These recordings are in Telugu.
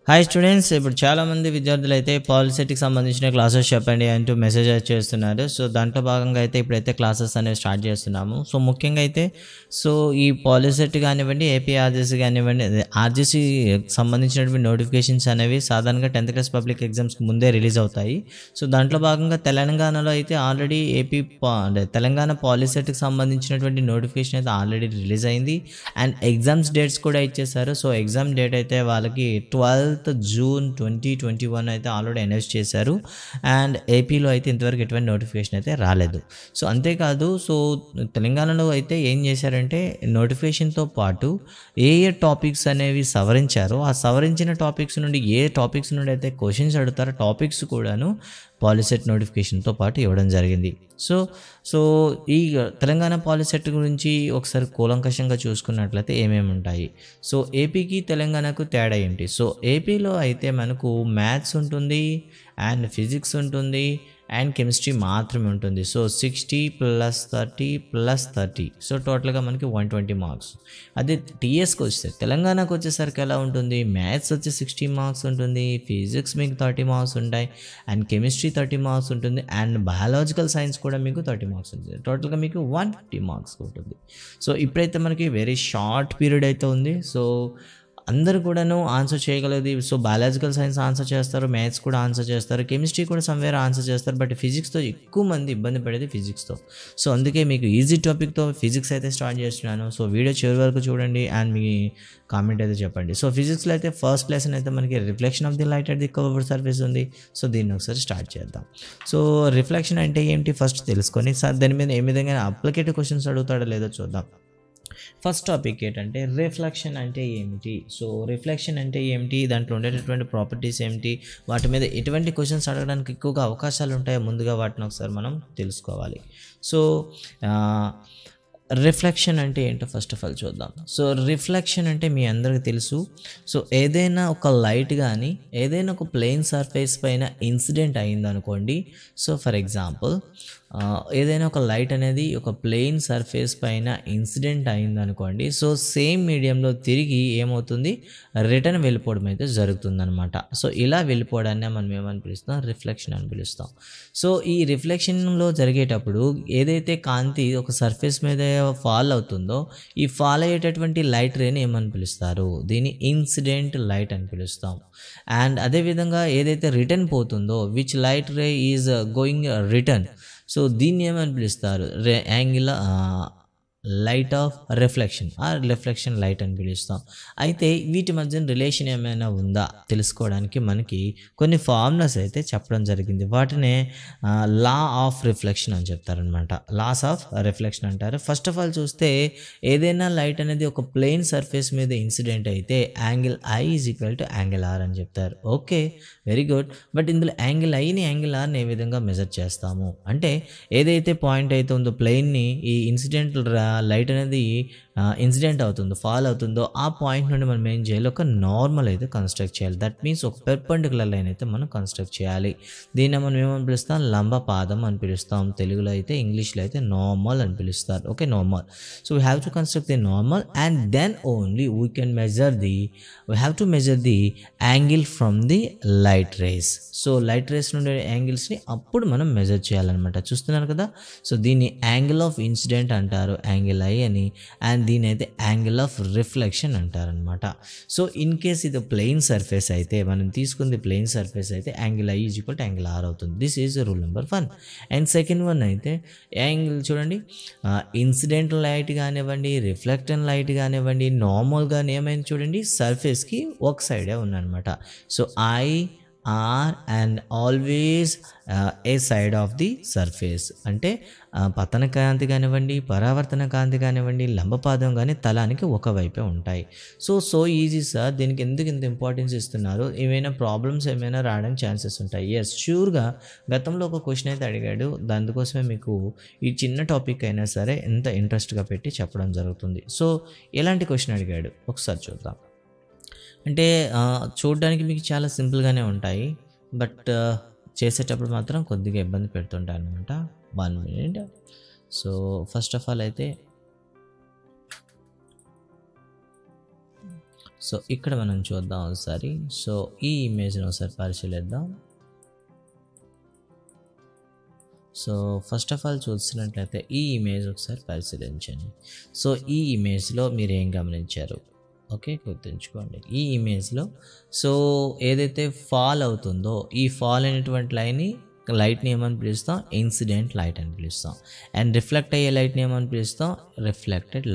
హాయ్ స్టూడెంట్స్, ఇప్పుడు చాలామంది విద్యార్థులు అయితే పాలిసెట్కి సంబంధించిన క్లాసెస్ చెప్పండి అంటూ మెసేజ్ చేస్తున్నారు. సో దాంట్లో భాగంగా అయితే ఇప్పుడైతే క్లాసెస్ అనేవి స్టార్ట్ చేస్తున్నాము. సో ముఖ్యంగా అయితే ఈ పాలిసెట్ కానివ్వండి, ఏపీ ఆర్జీసీ కానివ్వండి, ఆర్జీసీ సంబంధించినటువంటి నోటిఫికేషన్స్ అనేవి సాధారణంగా 10th క్లాస్ పబ్లిక్ ఎగ్జామ్స్కి ముందే రిలీజ్ అవుతాయి. సో దాంట్లో భాగంగా తెలంగాణలో అయితే ఆల్రెడీ తెలంగాణ పాలిసెట్కి సంబంధించినటువంటి నోటిఫికేషన్ అయితే ఆల్రెడీ రిలీజ్ అయింది అండ్ ఎగ్జామ్స్ డేట్స్ కూడా ఇచ్చేసారు. సో ఎగ్జామ్ డేట్ అయితే వాళ్ళకి 12th June 2021 అయితే ఆల్రెడీ అనౌన్స్ చేశారు అండ్ ఏపీలో అయితే ఇంతవరకు ఎటువంటి నోటిఫికేషన్ అయితే రాలేదు. సో అంతేకాదు, సో తెలంగాణలో అయితే ఏం చేశారంటే నోటిఫికేషన్తో పాటు ఏ టాపిక్స్ అనేవి సవరించారో ఆ సవరించిన టాపిక్స్ నుండి ఏ టాపిక్స్ నుండి అయితే క్వశ్చన్స్ అడుగుతారో టాపిక్స్ కూడాను పాలిసెట్ నోటిఫికేషన్తో పాటు ఇవ్వడం జరిగింది. సో ఈ తెలంగాణ పాలిసెట్ గురించి ఒకసారి కూలంకషంగా చూసుకున్నట్లయితే ఏమేమి ఉంటాయి, సో ఏపీకి తెలంగాణకు తేడా ఏంటి? సో ఏపీలో అయితే మనకు మ్యాథ్స్ ఉంటుంది అండ్ ఫిజిక్స్ ఉంటుంది అండ్ కెమిస్ట్రీ మాత్రమే ఉంటుంది. సో 60 + 30 సో టోటల్గా మనకి 120 మార్క్స్. అదే టీఎస్కి వస్తే తెలంగాణకు వచ్చేసరికి ఎలా ఉంటుంది, మ్యాథ్స్ వచ్చి 60 మార్క్స్ ఉంటుంది, ఫిజిక్స్ మీకు 30 మార్క్స్ ఉంటాయి అండ్ కెమిస్ట్రీ 30 మార్క్స్ ఉంటుంది అండ్ బయాలజికల్ సైన్స్ కూడా మీకు 30 మార్క్స్ ఉంటుంది. టోటల్గా మీకు 150 మార్క్స్ ఉంటుంది. సో ఇప్పుడైతే మనకి వెరీ షార్ట్ పీరియడ్ అయితే ఉంది. సో అందరు కూడాను ఆన్సర్ చేయగలది. సో బయాలజికల్ సైన్స్ ఆన్సర్ చేస్తారు, మ్యాథ్స్ కూడా ఆన్సర్ చేస్తారు, కెమిస్ట్రీ కూడా సమ్వేర్ ఆన్సర్ చేస్తారు. బట్ ఫిజిక్స్తో ఎక్కువ మంది ఇబ్బంది పడేది ఫిజిక్స్తో. సో అందుకే మీకు ఈజీ టాపిక్తో ఫిజిక్స్ అయితే స్టార్ట్ చేస్తున్నాను. సో వీడియో చివరి వరకు చూడండి అండ్ మీ కామెంట్ అయితే చెప్పండి. సో ఫిజిక్స్లో అయితే ఫస్ట్ లెసన్ అయితే మనకి reflection of the light at the curved surface ఉంది. సో దీన్ని ఒకసారి స్టార్ట్ చేద్దాం. సో రిఫ్లెక్షన్ అంటే ఏంటి ఫస్ట్ తెలుసుకొని దాని మీద ఏ విధంగా అప్లికేటివ్ క్వశ్చన్స్ అడుగుతాడో లేదో చూద్దాం. ఫస్ట్ టాపిక్ ఏంటంటే రిఫ్లెక్షన్ అంటే ఏమిటి? సో రిఫ్లెక్షన్ అంటే ఏమిటి, దాంట్లో ఉండేటటువంటి ప్రాపర్టీస్ ఏమిటి, వాటి మీద ఎటువంటి క్వశ్చన్స్ అడగడానికి ఎక్కువగా అవకాశాలు ఉంటాయో ముందుగా వాటిని ఒకసారి మనం తెలుసుకోవాలి. సో రిఫ్లెక్షన్ అంటే ఏంటో ఫస్ట్ ఆఫ్ ఆల్ చూద్దాం. సో రిఫ్లెక్షన్ అంటే మీ అందరికీ తెలుసు. సో ఏదైనా ఒక లైట్ కానీ ఏదైనా ఒక ప్లెయిన్ సర్ఫేస్ పైన ఇన్సిడెంట్ అయిందనుకోండి. సో ఫర్ ఎగ్జాంపుల్ ఏదైనా ఒక లైట్ అనేది ఒక ప్లెయిన్ సర్ఫేస్ పైన ఇన్సిడెంట్ అయిందనుకోండి. సో సేమ్ మీడియంలో తిరిగి ఏమవుతుంది, రిటర్న్ వెళ్ళిపోవడం అయితే జరుగుతుందన్నమాట. సో ఇలా వెళ్ళిపోవడాన్ని మనం ఏమని పిలుస్తాం, రిఫ్లెక్షన్ అని పిలుస్తాం. సో ఈ రిఫ్లెక్షన్లో జరిగేటప్పుడు ఏదైతే కాంతి ఒక సర్ఫేస్ మీద ఫాల్ అవుతుందో ఈ ఫాల్ అయ్యేటటువంటి లైట్ రేని ఏమని పిలుస్తారు, దీన్ని ఇన్సిడెంట్ లైట్ అని పిలుస్తాం. అండ్ అదేవిధంగా ఏదైతే రిటర్న్ పోతుందో which light ray is going return, so దీన్ని ఏమని పిలుస్తారు, angle light of reflection reflection light అని పిలుస్తాం. అయితే వీటి మధ్య రిలేషన్ ఏమైనా ఉందా తెలుసుకోవడానికి మనకి కొన్ని ఫార్ములాస్ అయితే చెప్పడం జరిగింది. వాటినే లా ఆఫ్ రిఫ్లెక్షన్ అని చెప్తారనమాట. లాస్ ఆఫ్ రిఫ్లెక్షన్ అంటారు. ఫస్ట్ ఆఫ్ ఆల్ చూస్తే ఏదైనా లైట్ అనేది ఒక ప్లెయిన్ సర్ఫేస్ మీద ఇన్సిడెంట్ అయితే angle I is equal to angle R అని చెప్తారు. Okay, very good. బట్ ఇందులో యాంగిల్ ఐని యాంగిల్ ఆర్ని ఏ విధంగా మెజర్ చేస్తాము అంటే ఏదైతే పాయింట్ అయితే ఉందో ప్లెయిన్ని ఈ ఇన్సిడెంట్ లైట్ అనేది ఇన్సిడెంట్ అవుతుందో ఫాల్ అవుతుందో ఆ పాయింట్ నుండి మనం ఏం చేయాలి, ఒక నార్మల్ అయితే కన్స్ట్రక్ట్ చేయాలి. దట్ మీన్స్ ఒక పెర్పెండిక్యులర్ లైన్ అయితే మనం కన్స్ట్రక్ట్ చేయాలి. దీన్ని మనం ఏమని పిలుస్తాం, లంబ పాదం అని పిలుస్తాం. తెలుగులో అయితే, ఇంగ్లీష్లో అయితే నార్మల్ అని పిలుస్తారు. Okay, normal. So we have to construct the normal and then only we can we have to measure the angle from the light rays. So light rays నుండి యాంగిల్స్ని అప్పుడు మనం మెజర్ చేయాలన్నమాట. చూస్తున్నారు కదా. సో దీన్ని యాంగిల్ ఆఫ్ ఇన్సిడెంట్ అంటారు, యాంగిల్ ఐ అని, అండ్ దీని అయితే యాంగిల్ ఆఫ్ రిఫ్లెక్షన్ అంటారనమాట. సో ఇన్ కేస్ ఇది ప్లెయిన్ సర్ఫేస్ అయితే, మనం తీసుకుంది ప్లెయిన్ సర్ఫేస్ అయితే angle I is equal to angle R అవుతుంది. This is rule number 1. And second one అయితే యాంగిల్ చూడండి, ఇన్సిడెంట్ లైట్ కానివ్వండి, రిఫ్లెక్టెడ్ లైట్ కానివ్వండి, నార్మల్ కానీ ఏమైంది చూడండి, సర్ఫేస్కి ఒక సైడే ఉందన్నమాట. So I R and always a side of the surface అంటే పతన కాంతి కానివ్వండి, పరావర్తన కాంతి కానివ్వండి, లంబపాదం కానీ తలానికి ఒకవైపే ఉంటాయి. సో ఈజీ సార్, దీనికి ఎందుకు ఇంత ఇంపార్టెన్స్ ఇస్తున్నారు, ఏమైనా ప్రాబ్లమ్స్ ఏమైనా రావడానికి ఛాన్సెస్ ఉంటాయి. ఎస్, ష్యూర్గా గతంలో ఒక క్వశ్చన్ అయితే అడిగాడు, దానికోసమే మీకు ఈ చిన్న టాపిక్ అయినా సరే ఎంత ఇంట్రెస్ట్గా పెట్టి చెప్పడం జరుగుతుంది. సో ఎలాంటి క్వశ్చన్ అడిగాడు ఒకసారి చూద్దాం. అంటే చూడడానికి మీకు చాలా సింపుల్గానే ఉంటాయి, బట్ చేసేటప్పుడు మాత్రం కొద్దిగా ఇబ్బంది పెడుతుంటాయి అనమాట. 1 minute. So first of all అయితే సో ఇక్కడ మనం చూద్దాం ఒకసారి. సో ఈ ఇమేజ్ని ఒకసారి పరిశీలిద్దాం. సో ఫస్ట్ ఆఫ్ ఆల్ చూసినట్లయితే ఈ ఇమేజ్ ఒకసారి పరిశీలించండి. సో ఈ ఇమేజ్లో మీరు ఏం గమనించారు? ఓకే, గుర్తుంచుకోండి. ఈ ఇమేజ్లో సో ఏదైతే ఫాల్ అవుతుందో ఈ ఫాల్ అయినటువంటి లైట్ని ఏమని పిలుస్తాం? ఇన్సిడెంట్ లైట్ అని పిలుస్తాం. అండ్ రిఫ్లెక్ట్ అయ్యే లైట్ని ఏమని పిలుస్తాం? రిఫ్లెక్టెడ్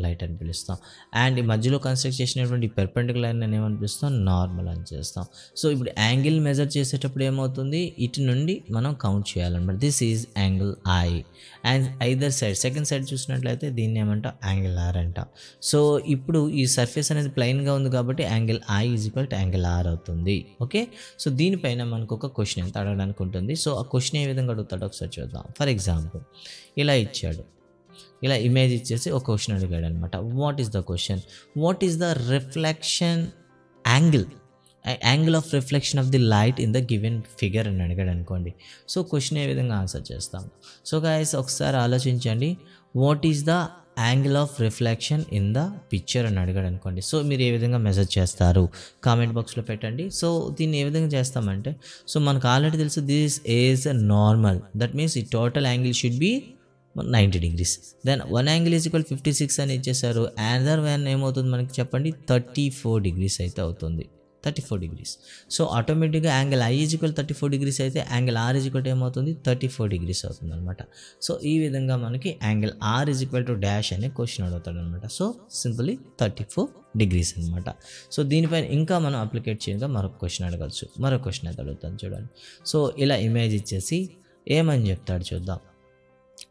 లైట్ అని పిలుస్తాం. అండ్ ఈ మధ్యలో కన్స్ట్రక్ట్ చేసినటువంటి పెర్పెండిక్యులర్ లైన్ ఏమని పిలుస్తాం? నార్మల్ అని చేస్తాం. సో ఇప్పుడు యాంగిల్ మెజర్ చేసేటప్పుడు ఏమవుతుంది? ఇటు నుండి మనం కౌంట్ చేయాలన్నమాట. This is angle I. And either side, second side చూసినట్లయితే దీన్ని ఏమంటాం? యాంగిల్ ఆర్ అంటాం. సో ఇప్పుడు ఈ సర్ఫేస్ అనేది ప్లెయిన్గా ఉంది కాబట్టి angle I is equal to angle R అవుతుంది. ఓకే, సో దీనిపైన మనకు ఒక క్వశ్చన్ ఎంత అడగడానికి ఉంటుంది. సో ఆ క్వశ్చన్ ఏ విధంగా అడుగుతాడో ఒకసారి చూద్దాం. ఫర్ ఎగ్జాంపుల్ ఇలా ఇచ్చాడు, ఇలా ఇమేజ్ ఇచ్చేసి ఒక క్వశ్చన్ అడిగాడు అనమాట. What is the question? What is the reflection angle of reflection of the light in the given figure అని అడిగాడు అనుకోండి. సో క్వశ్చన్ ఏ విధంగా ఆన్సర్ చేస్తాం? సో గైస్ ఒకసారి ఆలోచించండి. What is the angle of reflection in the picture అని అడిగాడు అనుకోండి. సో మీరు ఏ విధంగా మెజర్ చేస్తారు? కామెంట్ బాక్స్లో పెట్టండి. సో దీన్ని ఏ విధంగా చేస్తామంటే, సో మనకు ఆల్రెడీ తెలుసు this is normal. That means ఈ total angle should be 90 degrees. Then one angle is equal 56 అని ఇచ్చేసారు. అనదర్ వన్ ఏమవుతుంది మనకి చెప్పండి? 34 degrees అయితే అవుతుంది. 34 degrees. సో ఆటోమేటిక్గా angle I is equal 34 degrees అయితే యాంగిల్ ఆర్ ఈజ్ ఈక్వల్ ఏమవుతుంది? 34 degrees అవుతుంది అనమాట. సో ఈ విధంగా మనకి angle R is equal to dash అనే క్వశ్చన్ అడుగుతాడు అనమాట. సో సింపుల్లీ 34 degrees అనమాట. సో దీనిపైన ఇంకా మనం అప్లికేట్ చేయగా మరొక క్వశ్చన్ అడగచ్చు. మరొక క్వశ్చన్ అయితే అడుగుతాను చూడండి. సో ఇలా ఇమేజ్ ఇచ్చేసి ఏమని చెప్తాడు చూద్దాం.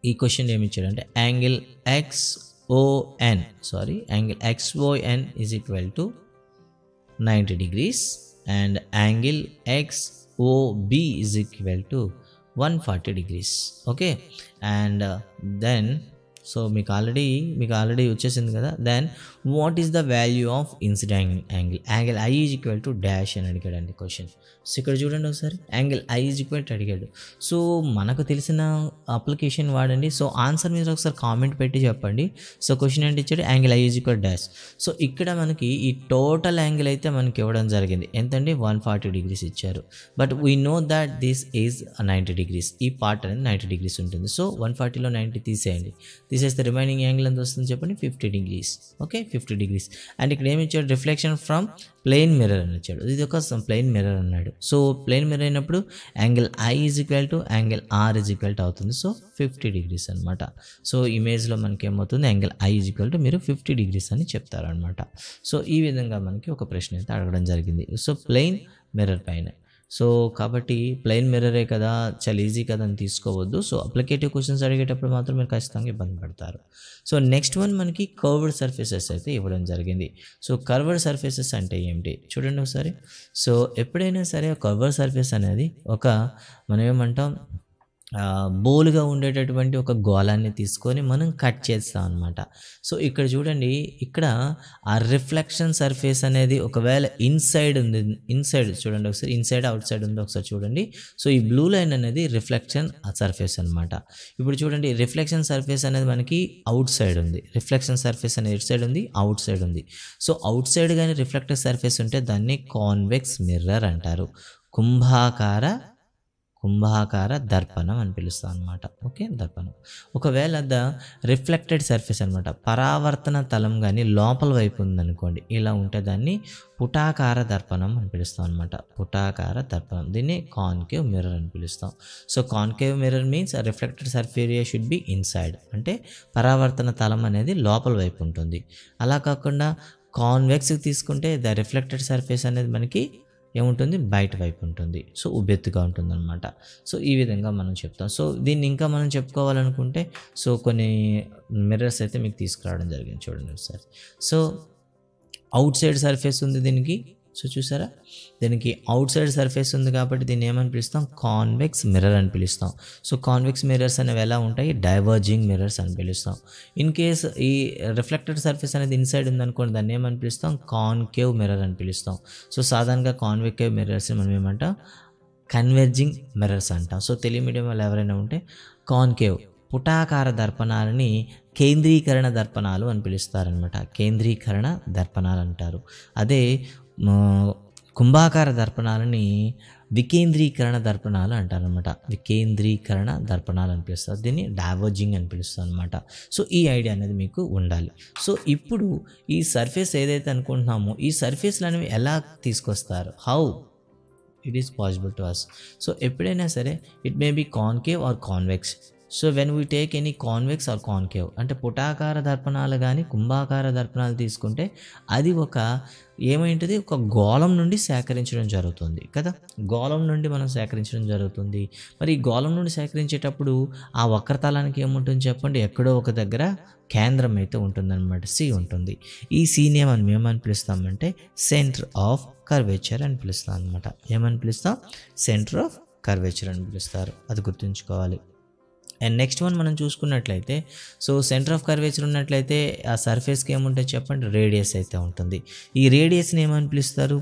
ఈ క్వశ్చన్ ఏమి ఇచ్చాడంటే angle XON is equal to 90 degrees and angle XOB is equal to 140 degrees. Okay, and then so మీకు ఆల్రెడీ వచ్చేసింది కదా. Then what is the value of incident angle I is equal to dash అని అడిగాడండి క్వశ్చన్. సో ఇక్కడ చూడండి ఒకసారి, angle I is equal to అడిగాడు. సో మనకు తెలిసిన అప్లికేషన్ వాడండి. సో ఆన్సర్ మీరు ఒకసారి కామెంట్ పెట్టి చెప్పండి. సో క్వశ్చన్ ఏంటి ఇచ్చాడు? Angle I is equal dash. So ఇక్కడ మనకి ఈ టోటల్ యాంగిల్ అయితే మనకి ఇవ్వడం జరిగింది. ఎంతండి? 140 degrees ఇచ్చారు. But we know that this is 90 degrees. ఈ పార్ట్ అనేది 90 degrees ఉంటుంది. సో 140లో 90 తీసేయండి. తీసేస్తే రిమైనింగ్ యాంగిల్ ఎంత వస్తుంది చెప్పండి? 50 degrees. Okay, 50 degrees. అండ్ ఇక్కడ ఏమి ఇచ్చాడు? రిఫ్లెక్షన్ ఫ్రమ్ ప్లెయిన్ మిర్రర్ అని ఇచ్చాడు. ఇది ఒక ప్లెయిన్ మిర్రర్ అన్నాడు. సో ప్లెయిన్ మిర్రర్ అయినప్పుడు angle I is equal to angle R is equal to అవుతుంది. సో 50 degrees అనమాట. సో ఇమేజ్లో మనకి ఏమవుతుంది? Angle I is equal to మీరు 50 degrees అని చెప్తారనమాట. సో ఈ విధంగా మనకి ఒక ప్రశ్న అయితే అడగడం జరిగింది. సో ప్లెయిన్ మిర్రర్ పైన. సో కాబట్టి ప్లెయిన్ మిర్రరే కదా, చాలా ఈజీ కదా అని తీసుకోవద్దు. సో అప్లికేటివ్ క్వశ్చన్స్ అడిగేటప్పుడు మాత్రం మీరు ఖచ్చితంగా ఇబ్బంది పడతారు. సో నెక్స్ట్ వన్ మనకి కర్వ్డ్ సర్ఫేసెస్ అయితే ఇవ్వడం జరిగింది. సో కర్వ్డ్ సర్ఫేసెస్ అంటే ఏమిటి చూడండి ఒకసారి. సో ఎప్పుడైనా సరే కర్వ్డ్ సర్ఫేస్ అనేది ఒక మనం ఏమంటాం బోలుగా ఉండేటటువంటి ఒక గోళాన్ని తీసుకొని మనం కట్ చేస్తాం అనమాట. సో ఇక్కడ చూడండి, ఇక్కడ ఆ రిఫ్లెక్షన్ సర్ఫేస్ అనేది ఒకవేళ ఇన్సైడ్ చూడండి ఒకసారి, ఇన్సైడ్ అవుట్ సైడ్ ఉంది ఒకసారి చూడండి. సో ఈ బ్లూ లైన్ అనేది రిఫ్లెక్షన్ సర్ఫేస్ అనమాట. ఇప్పుడు చూడండి, రిఫ్లెక్షన్ సర్ఫేస్ అనేది మనకి అవుట్ సైడ్ ఉంది. రిఫ్లెక్షన్ సర్ఫేస్ అనేది ఎటు సైడ్ ఉంది? అవుట్ సైడ్ ఉంది. సో అవుట్ సైడ్ కానీ రిఫ్లెక్టివ్ సర్ఫేస్ ఉంటే దాన్ని కాన్వెక్స్ మిర్రర్ అంటారు. కుంభాకార దర్పణం అని పిలుస్తాం అనమాట. ఓకే, దర్పణం. ఒకవేళ రిఫ్లెక్టెడ్ సర్ఫేస్ అనమాట, పరావర్తన తలం కానీ లోపల వైపు ఉందనుకోండి, ఇలా ఉంటే దాన్ని పుటాకార దర్పణం అని పిలుస్తాం అనమాట. పుటాకార దర్పణం, దీన్ని కాన్కేవ్ మిర్రర్ అని పిలుస్తాం. So concave mirror means reflected surface area should be inside, అంటే పరావర్తన తలం అనేది లోపల వైపు ఉంటుంది. అలా కాకుండా కాన్వెక్స్ తీసుకుంటే ద రిఫ్లెక్టెడ్ సర్ఫేస్ అనేది మనకి ఏముంటుంది? బయట వైపు ఉంటుంది. సో ఉబ్బెత్తుగా ఉంటుంది అనమాట. సో ఈ విధంగా మనం చెప్తాం. సో దీన్ని ఇంకా మనం చెప్పుకోవాలనుకుంటే సో కొన్ని మిర్రర్స్ అయితే మీకు తీసుకురావడం జరిగింది చూడండి ఒకసారి. సో అవుట్ సైడ్ సర్ఫేస్ ఉంది దీనికి. సో చూసారా, దీనికి అవుట్ సైడ్ సర్ఫేస్ ఉంది కాబట్టి దీన్ని ఏమని పిలుస్తాం? కాన్వెక్స్ మిర్రర్ అని పిలుస్తాం. సో కాన్వెక్స్ మిర్రర్స్ అనేవి ఎలా ఉంటాయి? డైవర్జింగ్ మిర్రర్స్ అని పిలుస్తాం. ఇన్ కేస్ ఈ రిఫ్లెక్టెడ్ సర్ఫేస్ అనేది ఇన్సైడ్ ఉందనుకోండి, దాన్ని ఏమని పిలుస్తాం? కాన్కేవ్ మిర్రర్ అని పిలుస్తాం. సో సాధారణంగా కాన్వెక్టివ్ మిర్రర్స్ మనం ఏమంటాం? కన్వర్జింగ్ మిర్రర్స్ అంటాం. సో తెలుగు మీడియం వాళ్ళు ఎవరైనా ఉంటే కాన్కేవ్ పుటాకార దర్పణాలని కేంద్రీకరణ దర్పణాలు అని పిలుస్తారనమాట. కేంద్రీకరణ దర్పణాలు అంటారు. అదే కుంభాకార దర్పణాలని వికేంద్రీకరణ దర్పణాలు అంటారనమాట. వికేంద్రీకరణ దర్పణాలు అని పిలుస్తారు. దీన్ని డైవర్జింగ్ అని పిలుస్తారు అనమాట. సో ఈ ఐడియా అనేది మీకు ఉండాలి. సో ఇప్పుడు ఈ సర్ఫేస్ ఏదైతే అనుకుంటున్నామో ఈ సర్ఫేస్లు అనేవి ఎలా తీసుకొస్తారు, how it is possible to us. So ఎప్పుడైనా సరే it may be concave or convex. So when we take any convex or concave అంటే పుటాకార దర్పణాలు కానీ కుంభాకార దర్పణాలు తీసుకుంటే అది ఒక ఏమైంటుంది, ఒక గోళం నుండి సేకరించడం జరుగుతుంది కదా. గోళం నుండి మనం సేకరించడం జరుగుతుంది. మరి ఈ గోళం నుండి సేకరించేటప్పుడు ఆ వక్రతలానికి ఏముంటుంది చెప్పండి, ఎక్కడో ఒక దగ్గర కేంద్రం అయితే ఉంటుందన్నమాట. సి ఉంటుంది. ఈ సీని మనం ఏమని పిలుస్తామంటే సెంటర్ ఆఫ్ కర్వేచర్ అని పిలుస్తాం అనమాట. ఏమని పిలుస్తాం, సెంటర్ ఆఫ్ కర్వేచర్ అని పిలుస్తారు. అది గుర్తుంచుకోవాలి. అండ్ నెక్స్ట్ వన్ మనం చూసుకున్నట్లయితే సో సెంటర్ ఆఫ్ కర్వేచర్ ఉన్నట్లయితే ఆ సర్ఫేస్కి ఏముంటుంది చెప్పండి, రేడియస్ అయితే ఉంటుంది. ఈ రేడియస్ని ఏమని పిలుస్తారు,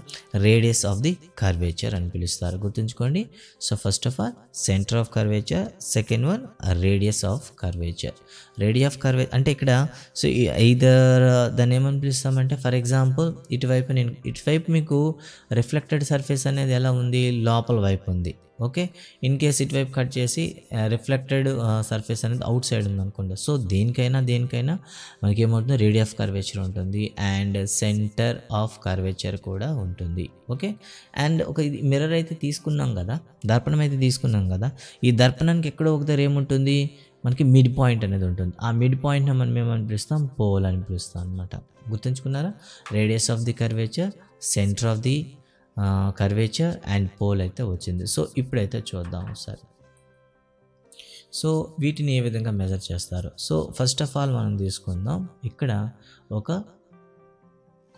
రేడియస్ ఆఫ్ ది కర్వేచర్ అని పిలుస్తారు. గుర్తుంచుకోండి. So first of all centre of curvature, second one radius of curvature. Radius of curvature అంటే ఇక్కడ సో ఐదర్ దాన్ని ఏమని పిలుస్తామంటే ఫర్ ఎగ్జాంపుల్ ఇటువైపు మీకు రిఫ్లెక్టెడ్ సర్ఫేస్ అనేది ఎలా ఉంది, లోపల వైపు ఉంది. ఓకే, ఇన్ కేస్ ఇటువైపు కట్ చేసి రిఫ్లెక్టెడ్ సర్ఫేస్ అనేది అవుట్ సైడ్ ఉంది అనుకోండి. సో దేనికైనా మనకి ఏమవుతుంది, రేడియస్ ఆఫ్ కర్వేచర్ ఉంటుంది అండ్ సెంటర్ ఆఫ్ కర్వేచర్ కూడా ఉంటుంది. ఓకే, అండ్ ఒక మిర్రర్ అయితే తీసుకున్నాం కదా, దర్పణం అయితే తీసుకున్నాం కదా. ఈ దర్పణానికి ఎక్కడో ఒక దగ్గర ఏముంటుంది, మనకి మిడ్ పాయింట్ అనేది ఉంటుంది. ఆ మిడ్ పాయింట్ని మనం ఏమని పిలుస్తాం, పోల్ అని పిలుస్తాం అనమాట. గుర్తుంచుకున్నారా, radius of the curvature, centre of the curvature and pole అయితే వచ్చింది. సో ఇప్పుడైతే చూద్దాం ఒకసారి. సో వీటిని ఏ విధంగా మెజర్ చేస్తారు. సో ఫస్ట్ ఆఫ్ ఆల్ మనం తీసుకుందాం, ఇక్కడ ఒక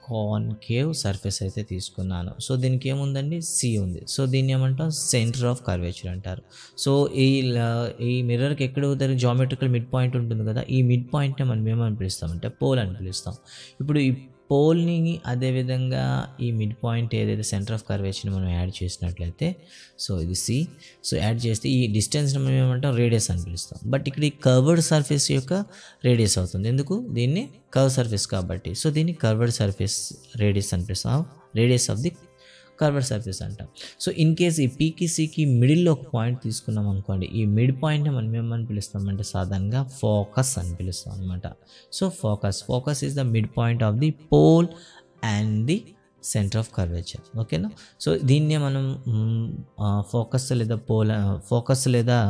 కాన్కేవ్ సర్ఫేస్ అయితే తీసుకున్నాను. సో దీనికి ఏముందండి, సి ఉంది. సో దీన్ని ఏమంటాం, సెంటర్ ఆఫ్ కర్వేచర్ అంటారు. సో ఈ మిర్రర్కి ఎక్కడ దగ్గర జామెట్రికల్ మిడ్ పాయింట్ ఉంటుంది కదా, ఈ మిడ్ పాయింట్ని మనం ఏమని పిలుస్తామంటే పోల్ అని పిలుస్తాం. ఇప్పుడు ఈ పోల్ని అదేవిధంగా ఈ మిడ్ పాయింట్ ఏదైతే సెంటర్ ఆఫ్ కర్వేచర్ని మనం యాడ్ చేసినట్లయితే సో ఇది సి. సో యాడ్ చేస్తే ఈ డిస్టెన్స్ని మనం ఏమంటాం, రేడియస్ అని పిలుస్తాం. బట్ ఇక్కడ ఈ కర్వ్డ్ సర్ఫేస్ యొక్క రేడియస్ అవుతుంది. ఎందుకు, దీన్ని కర్వ్ సర్ఫేస్ కాబట్టి. సో దీన్ని కర్వ్డ్ సర్ఫేస్ రేడియస్ అని పిలుస్తాం. Radius of the curved surface అంటాం. సో ఇన్ కేస్ ఈ పీకి సికి మిడిల్లో ఒక పాయింట్ తీసుకున్నాం అనుకోండి, ఈ మిడ్ పాయింట్ని మనం ఏమని పిలుస్తామంటే సాధారణంగా ఫోకస్ అని పిలుస్తాం అనమాట. So focus is the mid point of the pole and the centre of curvature. ఓకేనా. సో దీన్నే మనం ఫోకస్ లేదా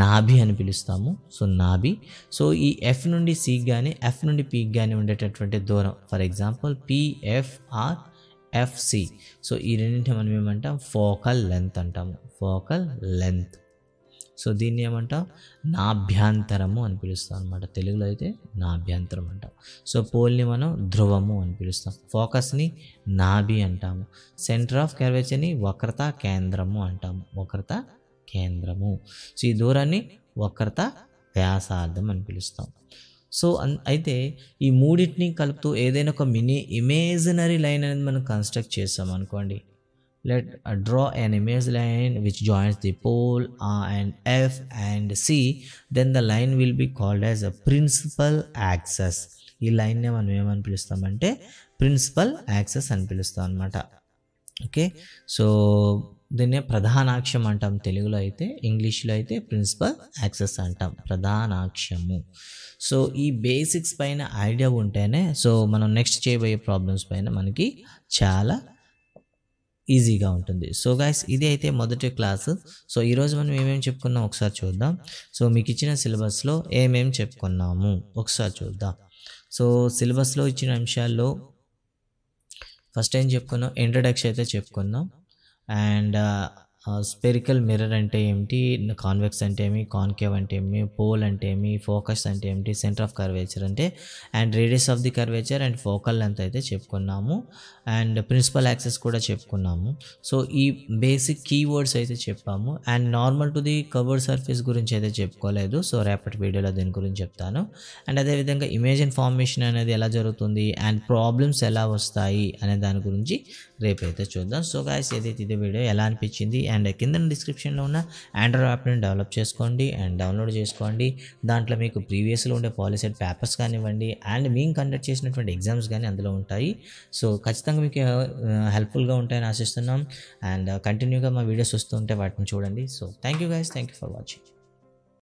నాభి అని పిలుస్తాము. సో నాభి. సో ఈ ఎఫ్ నుండి సికి కానీ ఎఫ్ నుండి పీకి కానీ ఉండేటటువంటి దూరం, for example PFR FC. So ఈ రెండింటిని మనం ఏమంటాం, ఫోకల్ లెంత్ అంటాము. Focal length. సో దీన్ని ఏమంటాం, నాభ్యంతరము అని పిలుస్తాం అనమాట. తెలుగులో అయితే నాభ్యంతరం అంటాం. సో పోల్ని మనం ధ్రువము అని పిలుస్తాం. ఫోకస్ని నాభి అంటాము. సెంటర్ ఆఫ్ కర్వేచర్ని వక్రత కేంద్రము అంటాము. వక్రత కేంద్రము. సో ఈ దూరాన్ని వక్రత వ్యాసార్థం అని పిలుస్తాం. సో అయితే ఈ మూడింటిని కలుపుతూ ఏదైనా ఒక మినీ ఇమేజినరీ లైన్ అనేది మనం కన్స్ట్రక్ట్ చేస్తాం అనుకోండి. Let draw an image line which joins the pole and F and C, then the line will be called as a principal axis. ఈ లైన్నే మనం ఏమని పిలుస్తామంటే ప్రిన్సిపల్ యాక్సెస్ అని పిలుస్తాం అనమాట. ఓకే, సో దీన్నే ప్రధానాక్షం అంటాం తెలుగులో అయితే, ఇంగ్లీష్లో అయితే ప్రిన్సిపల్ యాక్సెస్ అంటాం, ప్రధానాక్షము. సో ఈ బేసిక్స్ పైన ఐడియా ఉంటేనే సో మనం నెక్స్ట్ చేయబోయే ప్రాబ్లమ్స్ పైన మనకి చాలా ఈజీగా ఉంటుంది. సో గైస్ ఇది అయితే మొదటి క్లాసు. సో ఈరోజు మనం ఏమేమి చెప్పుకున్నాం ఒకసారి చూద్దాం. సో మీకు ఇచ్చిన సిలబస్లో ఏమేమి చెప్పుకున్నాము ఒకసారి చూద్దాం. సో సిలబస్లో ఇచ్చిన అంశాల్లో ఫస్ట్ ఏం చెప్పుకున్నాం, ఇంట్రడక్షన్ అయితే చెప్పుకున్నాం. అండ్ స్పెరికల్ మిర్రర్ అంటే ఏమిటి, కాన్వెక్స్ అంటే ఏమి, కాన్కేవ్ అంటే ఏమి, పోల్ అంటే ఏమి, ఫోకస్ అంటే ఏమిటి, సెంటర్ ఆఫ్ కర్వేచర్ అంటే, and radius of the curvature and focal length అయితే చెప్పుకున్నాము. అండ్ ప్రిన్సిపల్ యాక్సెస్ కూడా చెప్పుకున్నాము. సో ఈ బేసిక్ కీవర్డ్స్ అయితే చెప్పాము. And normal to the covered surface గురించి అయితే చెప్పుకోలేదు. సో రేపటి వీడియోలో దీని గురించి చెప్తాను. అండ్ అదేవిధంగా ఇమేజ్ ఫార్మేషన్ అనేది ఎలా జరుగుతుంది అండ్ ప్రాబ్లమ్స్ ఎలా వస్తాయి అనే దాని గురించి రేపైతే చూద్దాం. సో గైస్ ఏదైతే ఇది వీడియో ఎలా అనిపించింది అండ్ కింద డిస్క్రిప్షన్లో ఉన్న ఆండ్రాయిడ్ యాప్ని డెవలప్ చేసుకోండి అండ్ డౌన్లోడ్ చేసుకోండి. దాంట్లో మీకు ప్రీవియస్లో ఉండే పాలిసెట్ పేపర్స్ కానివ్వండి అండ్ మేము కండక్ట్ చేసినటువంటి ఎగ్జామ్స్ కానీ అందులో ఉంటాయి. సో ఖచ్చితంగా మీకు హెల్ప్ఫుల్గా ఉంటాయని ఆశిస్తున్నాం. అండ్ కంటిన్యూగా మా వీడియోస్ వస్తుంటే వాటిని చూడండి. So thank you guys, thank you for watching.